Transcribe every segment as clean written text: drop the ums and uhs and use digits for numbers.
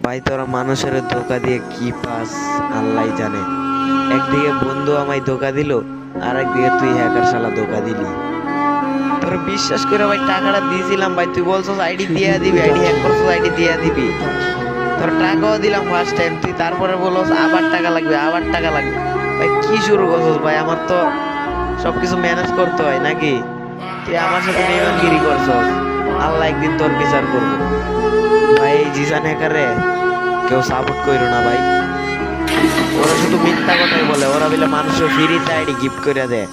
ভাই তোরা মানুষের ধোকা দিয়ে কি পাস আল্লাহ জানে। একদিকে বন্ধু আমায় ধোকা দিল, আর একদিকে তুই হ্যাকার শালা ধোকা দিলি। তোর বিশ্বাস করে ভাই টাকাটা দিয়েছিলাম ভাই, তুই বলছস আইডি দিয়ে দিবি, আইডি হ্যাক করছস আইডি দিয়ে দিবি। তোর টাকাও দিলাম ফার্স্ট টাইম, তুই তারপরে বলছস আবার টাকা লাগবে আবার টাকা লাগবে। ভাই কি শুরু করছস ভাই? আমার তো সবকিছু ম্যানেজ করতে হয় নাকি? তুই আমার সাথে বেইমানগিরি করছস, আল্লাহ একদিন তোর বিচার করবো। ভাই এই জিসান হ্যাকারে কেউ সাপোর্ট কইরো না ভাই। ওরা শুধু মিথ্যা কথাই বলে, ওরা বলে মানুষের ফ্রিতে আইডি গিফট করে দেয়।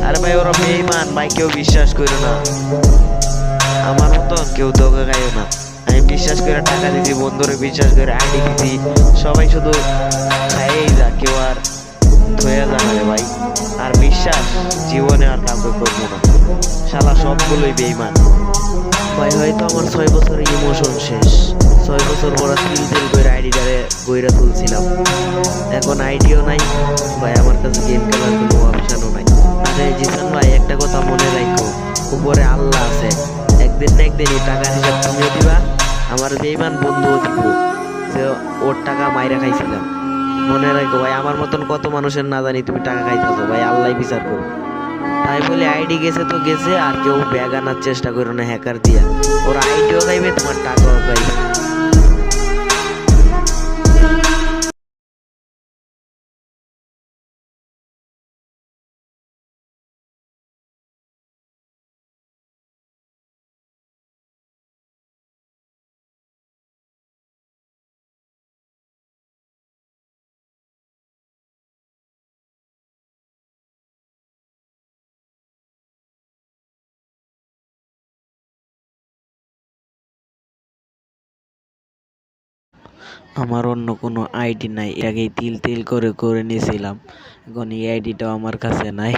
আরে ভাই ওরা বেঈমান ভাই, কেউ বিশ্বাস কইরো না। আমার মতন কেউ ধোকা খাইও না। আমি বিশ্বাস করে টাকা দিছি, বন্ধুরে বিশ্বাস করে আইডি দিছি, সবাই শুধু খাইয়েই যা, কেউ আর ধোয়া যা না রে ভাই। আর বিশ্বাস জীবনে আর কাউকে করবো না, শালা সবগুলোই বেঈমান। ভাই হয়তো আমার 6 বছর ইমোশন শেষ, 6 বছর পর তিল তিল করে আইডিটারে গইরা তুলছিলাম। এখন আইডিও নাই ভাই, আমার কাছে গেম খেলার কোনো অপশনও নাই। আরে জিসান ভাই একটা কথা মনে রাখো, উপরে আল্লাহ আছে, একদিন না একদিনই টাকার হিসাব তুমিও দিবা, আমার বেঈমান বন্ধুও দিব। যে ওর টাকা মাইরা খাইছিলাম, মনে রাখো ভাই। আমার মতন কত মানুষের না জানি তুমি টাকা খাইতেছো ভাই, আল্লাহ বিচার করো। তাই বলে আইডি গেছে তো গেছে, আর কেউ ব্যাগ আনার চেষ্টা করো না হ্যাকার দিয়া। ওর আইডিও গাইবে, তোমার টাকাও গাইবে। আমার অন্য কোনো আইডি নাই, এর আগেই তিল তিল করে করে নিয়েছিলাম, এখন এই আইডিটাও আমার কাছে নাই।